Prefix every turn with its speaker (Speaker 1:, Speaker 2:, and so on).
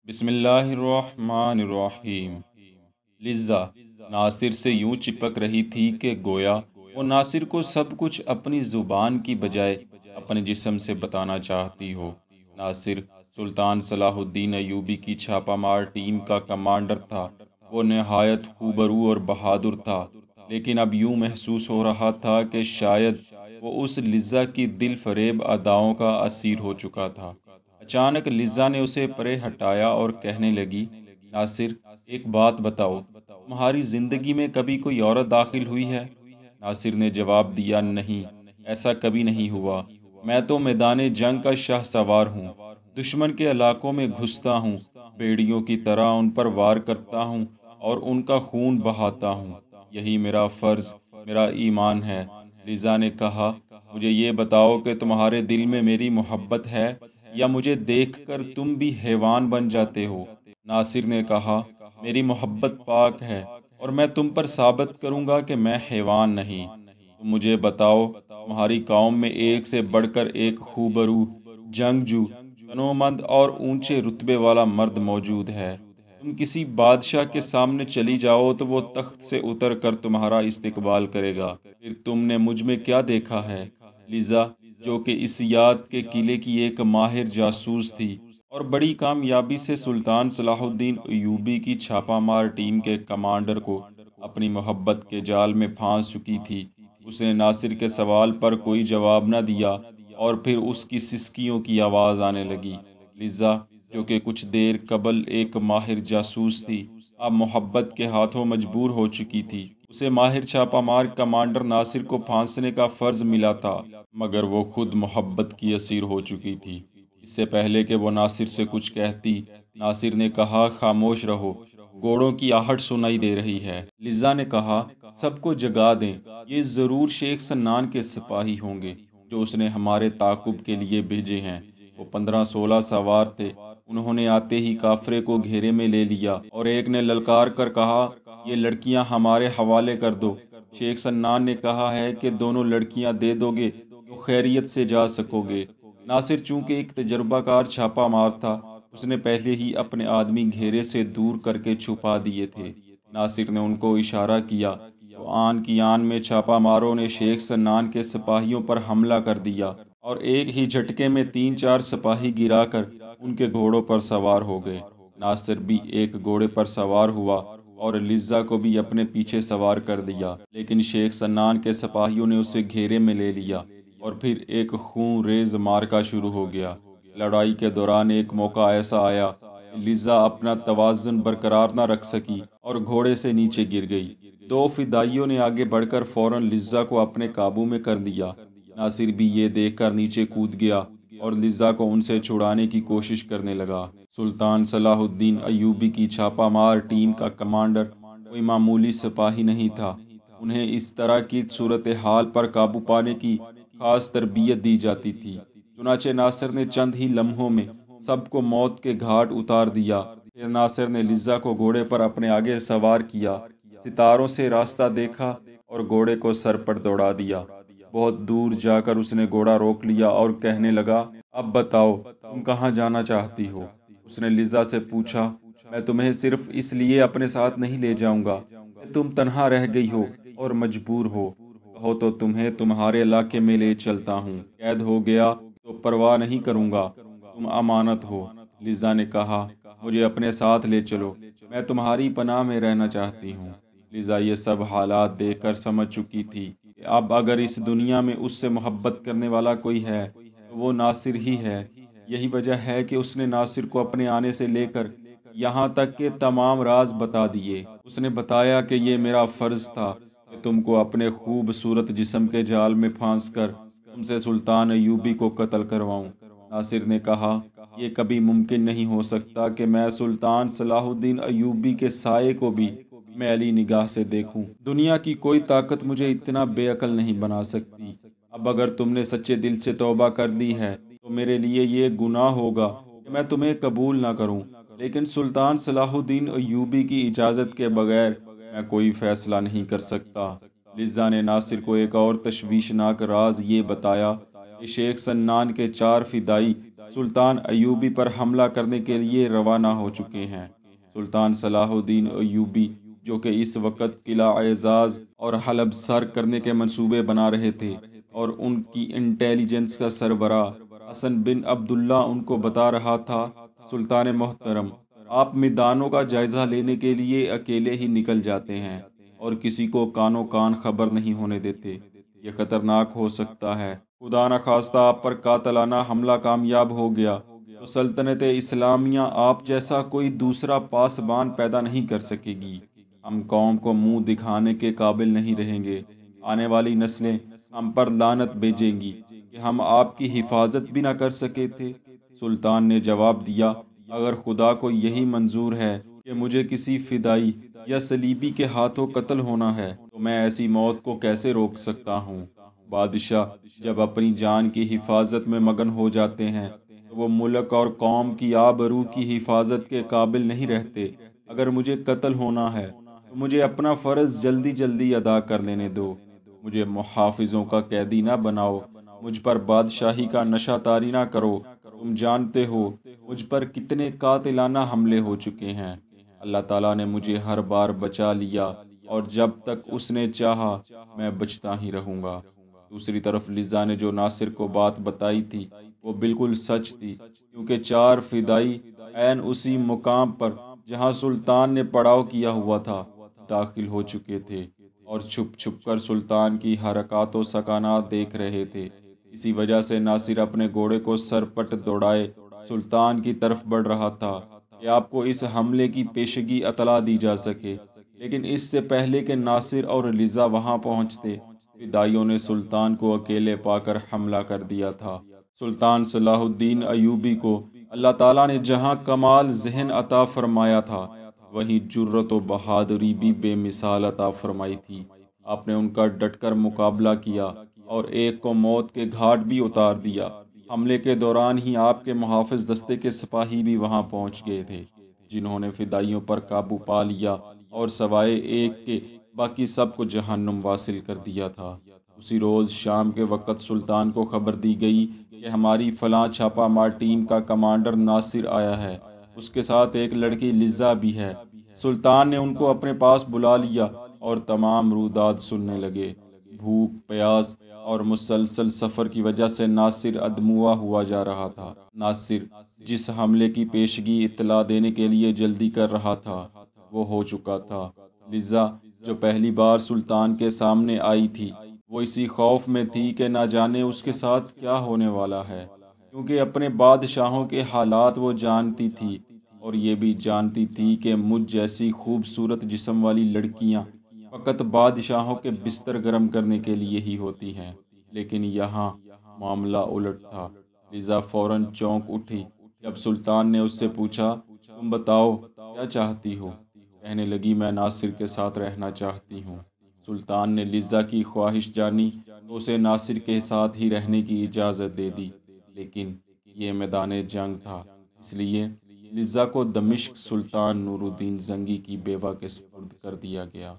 Speaker 1: بسم اللہ الرحمن الرحیم۔ لزا ناصر سے یوں چپک رہی تھی کہ گویا وہ ناصر کو سب کچھ اپنی زبان کی بجائے اپنے جسم سے بتانا چاہتی ہو۔ ناصر سلطان صلاح الدین ایوبی کی چھاپہ مار ٹیم کا کمانڈر تھا۔ وہ نہایت خوبرو اور بہادر تھا، لیکن اب یوں محسوس ہو رہا تھا کہ شاید وہ اس لزا کی دل فریب اداؤں کا اسیر ہو چکا تھا۔ اچانک لزا نے اسے پرے ہٹایا اور کہنے لگی، ناصر، ایک بات بتاؤ، تمہاری زندگی میں کبھی کوئی عورت داخل ہوئی ہے؟ ناصر نے جواب دیا، نہیں، ایسا کبھی نہیں ہوا۔ میں تو میدان جنگ کا شاہ سوار ہوں، دشمن کے علاقوں میں گھستا ہوں، بھیڑیوں کی طرح ان پر وار کرتا ہوں اور ان کا خون بہاتا ہوں۔ یہی میرا فرض، میرا ایمان ہے۔ لزا نے کہا، مجھے یہ بتاؤ کہ تمہارے دل میں میری محبت ہے یا مجھے دیکھ کر تم بھی حیوان بن جاتے ہو؟ ناصر نے کہا، میری محبت پاک ہے اور میں تم پر ثابت کروں گا کہ میں حیوان نہیں۔ تم مجھے بتاؤ، تمہاری قوم میں ایک سے بڑھ کر ایک خوبرو، جنگجو، تنومند اور اونچے رتبے والا مرد موجود ہے۔ تم کسی بادشاہ کے سامنے چلی جاؤ تو وہ تخت سے اتر کر تمہارا استقبال کرے گا۔ پھر تم نے مجھ میں کیا دیکھا ہے؟ لزا، جو کہ اس یاد کے قلعے کی ایک ماہر جاسوس تھی اور بڑی کامیابی سے سلطان صلاح الدین ایوبی کی چھاپہ مار ٹیم کے کمانڈر کو اپنی محبت کے جال میں پھانس چکی تھی، اس نے ناصر کے سوال پر کوئی جواب نہ دیا اور پھر اس کی سسکیوں کی آواز آنے لگی۔ لزا، جو کہ کچھ دیر قبل ایک ماہر جاسوس تھی، اب محبت کے ہاتھوں مجبور ہو چکی تھی۔ اسے ماہر چھاپہ مار کمانڈر ناصر کو پھانسنے کا فرض ملا تھا، مگر وہ خود محبت کی اسیر ہو چکی تھی۔ اس سے پہلے کہ وہ ناصر سے کچھ کہتی، ناصر نے کہا، خاموش رہو، گھوڑوں کی آہٹ سنائی دے رہی ہے۔ لزا نے کہا، سب کو جگا دیں، یہ ضرور شیخ سنان کے سپاہی ہوں گے جو اس نے ہمارے تعاقب کے لیے بھیجے ہیں۔ وہ 15-16 سوار تھے، انہوں نے آتے ہی کافرے کو گھیرے میں لے لیا اور ایک نے للکار کر کہا، یہ لڑکیاں ہمارے حوالے کر دو۔ شیخ سنان نے کہا ہے کہ دونوں لڑکیاں دے دو گے تو خیریت سے جا سکو گے۔ ناصر چونکہ ایک تجربہ کار چھاپہ مار تھا، اس نے پہلے ہی اپنے آدمی گھیرے سے دور کر کے چھپا دیے تھے۔ ناصر نے ان کو اشارہ کیا تو آن کی آن میں چھاپہ ماروں نے شیخ سنان کے سپاہیوں پر حملہ کر دیا اور ایک ہی جھٹکے میں 3-4 سپاہی گرا کر ان کے گھوڑوں پر سوار ہو گئے۔ ناصر بھی ایک گھوڑے پر سوار ہوا اور لزا کو بھی اپنے پیچھے سوار کر دیا، لیکن شیخ سنان کے سپاہیوں نے اسے گھیرے میں لے لیا اور پھر ایک خون ریز معرکہ شروع ہو گیا۔ لڑائی کے دوران ایک موقع ایسا آیا کہ لزا اپنا توازن برقرار نہ رکھ سکی اور گھوڑے سے نیچے گر گئی۔ 2 فدائیوں نے آگے بڑھ کر فوراً لزا کو اپنے قابو میں کر لیا۔ ناصر بھی یہ دیکھ کر نیچے کود گیا اور لزا کو ان سے چھڑانے کی کوشش کرنے لگا۔ سلطان صلاح الدین ایوبی کی چھاپہ مار ٹیم کا کمانڈر کوئی معمولی سپاہی نہیں تھا۔ انہیں اس طرح کی صورتحال پر قابو پانے کی خاص تربیت دی جاتی تھی۔ چنانچہ ناصر نے چند ہی لمحوں میں سب کو موت کے گھاٹ اتار دیا۔ پھر ناصر نے لزا کو گھوڑے پر اپنے آگے سوار کیا، ستاروں سے راستہ دیکھا اور گھوڑے کو سر پر دوڑا دیا۔ بہت دور جا کر اس نے گھوڑا روک لیا اور کہنے لگا، اب بتاؤ، تم کہاں جانا چاہتی ہو؟ اس نے لزا سے پوچھا، میں تمہیں صرف اس لیے اپنے ساتھ نہیں لے جاؤں گا کہ تم تنہا رہ گئی ہو اور مجبور ہو، کہو تو تمہیں تمہارے علاقے میں لے چلتا ہوں، قید ہو گیا تو پرواہ نہیں کروں گا، تم امانت ہو۔ لزا نے کہا، مجھے اپنے ساتھ لے چلو، میں تمہاری پناہ میں رہنا چاہتی ہوں۔ لزا یہ سب حالات دیکھ کر سمجھ چکی تھی کہ اب اگر اس دنیا میں اس سے محبت کرنے والا کوئی ہے تو وہ ناصر ہی ہے۔ یہی وجہ ہے کہ اس نے ناصر کو اپنے آنے سے لے کر یہاں تک کہ تمام راز بتا دیے۔ اس نے بتایا کہ یہ میرا فرض تھا کہ تم کو اپنے خوبصورت جسم کے جال میں پھانس کر تم سے سلطان ایوبی کو قتل کرواؤں۔ ناصر نے کہا، یہ کبھی ممکن نہیں ہو سکتا کہ میں سلطان صلاح الدین ایوبی کے سائے کو بھی میلی نگاہ سے دیکھوں۔ دنیا کی کوئی طاقت مجھے اتنا بے عقل نہیں بنا سکتی۔ اب اگر تم نے سچے دل سے توبہ کر لی ہے تو میرے لیے یہ گناہ ہوگا کہ میں تمہیں قبول نہ کروں، لیکن سلطان صلاح الدین ایوبی کی اجازت کے بغیر میں کوئی فیصلہ نہیں کر سکتا۔ لزا نے ناصر کو ایک اور تشویشناک راز یہ بتایا کہ شیخ سنان کے 4 فدائی سلطان ایوبی پر حملہ کرنے کے لیے روانہ ہو چکے ہیں۔ سلطان صلاح الدین ایوبی، جو کہ اس وقت قلعہ اعزاز اور حلب سر کرنے کے منصوبے بنا رہے تھے، اور ان کی انٹیلیجنس کا سربراہ حسن بن عبداللہ ان کو بتا رہا تھا، سلطان محترم، آپ میدانوں کا جائزہ لینے کے لیے اکیلے ہی نکل جاتے ہیں اور کسی کو کانوں کان خبر نہیں ہونے دیتے۔ یہ خطرناک ہو سکتا ہے۔ خدا نخواستہ آپ پر قاتلانہ حملہ کامیاب ہو گیا تو سلطنت اسلامیہ آپ جیسا کوئی دوسرا پاسبان پیدا نہیں کر سکے گی۔ ہم قوم کو منہ دکھانے کے قابل نہیں رہیں گے۔ آنے والی نسلیں ہم پر لعنت بھیجیں گی کہ ہم آپ کی حفاظت بھی نہ کر سکے تھے۔ سلطان نے جواب دیا، اگر خدا کو یہی منظور ہے کہ مجھے کسی فدائی یا صلیبی کے ہاتھوں قتل ہونا ہے تو میں ایسی موت کو کیسے روک سکتا ہوں؟ بادشاہ جب اپنی جان کی حفاظت میں مگن ہو جاتے ہیں تو وہ ملک اور قوم کی آبرو کی حفاظت کے قابل نہیں رہتے۔ اگر مجھے قتل ہونا ہے تو مجھے اپنا فرض جلدی جلدی ادا کر لینے دو۔ مجھے محافظوں کا قیدی نہ بناؤ، مجھ پر بادشاہی کا نشہ طاری نہ کرو۔ تم جانتے ہو مجھ پر کتنے قاتلانہ حملے ہو چکے ہیں۔ اللہ تعالیٰ نے مجھے ہر بار بچا لیا اور جب تک اس نے چاہا میں بچتا ہی رہوں گا۔ دوسری طرف لزا نے جو ناصر کو بات بتائی تھی وہ بالکل سچ تھی، کیونکہ 4 فدائی عین اسی مقام پر جہاں سلطان نے پڑاؤ کیا ہوا تھا داخل ہو چکے تھے اور چھپ چھپ کر سلطان کی حرکات و سکانات دیکھ رہے تھے۔ اسی وجہ سے ناصر اپنے گھوڑے کو سرپٹ دوڑائے سلطان کی طرف بڑھ رہا تھا کہ آپ کو اس حملے کی پیشگی اطلاع دی جا سکے، لیکن اس سے پہلے کہ ناصر اور لزا وہاں پہنچتے، فدائیوں نے سلطان کو اکیلے پا کر حملہ کر دیا تھا۔ سلطان صلاح الدین ایوبی کو اللہ تعالیٰ نے جہاں کمال ذہن عطا فرمایا تھا، وہیں جرت و بہادری بھی بے مثال عطا فرمائی تھی۔ آپ نے ان کا ڈٹ کر مقابلہ کیا اور ایک کو موت کے گھاٹ بھی اتار دیا۔ حملے کے دوران ہی آپ کے محافظ دستے کے سپاہی بھی وہاں پہنچ گئے تھے، جنہوں نے فدائیوں پر قابو پا لیا اور سوائے ایک کے باقی سب کو جہنم واصل کر دیا تھا۔ اسی روز شام کے وقت سلطان کو خبر دی گئی کہ ہماری فلاں چھاپا مار ٹیم کا کمانڈر ناصر آیا ہے، اس کے ساتھ ایک لڑکی لزا بھی ہے۔ سلطان نے ان کو اپنے پاس بلا لیا اور تمام روداد سننے لگے۔ بھوک، پیاس اور مسلسل سفر کی وجہ سے ناصر ادموا ہوا جا رہا تھا۔ ناصر جس حملے کی پیشگی اطلاع دینے کے لیے جلدی کر رہا تھا وہ ہو چکا تھا۔ لزا جو پہلی بار سلطان کے سامنے آئی تھی وہ اسی خوف میں تھی کہ نہ جانے اس کے ساتھ کیا ہونے والا ہے، کیونکہ اپنے بادشاہوں کے حالات وہ جانتی تھی اور یہ بھی جانتی تھی کہ مجھ جیسی خوبصورت جسم والی لڑکیاں فقط بادشاہوں کے بستر گرم کرنے کے لیے ہی ہوتی ہیں، لیکن یہاں معاملہ الٹ تھا۔ لزا فوراً چونک اٹھی جب سلطان نے اس سے پوچھا، تم بتاؤ کیا چاہتی ہو؟ کہنے لگی، میں ناصر کے ساتھ رہنا چاہتی ہوں۔ سلطان نے لزا کی خواہش جانی تو اسے ناصر کے ساتھ ہی رہنے کی اجازت دے دی، لیکن یہ میدان جنگ تھا، اس لیے لزا کو دمشق سلطان نور الدین زنگی کی بیوہ کے سپرد کر دیا گیا۔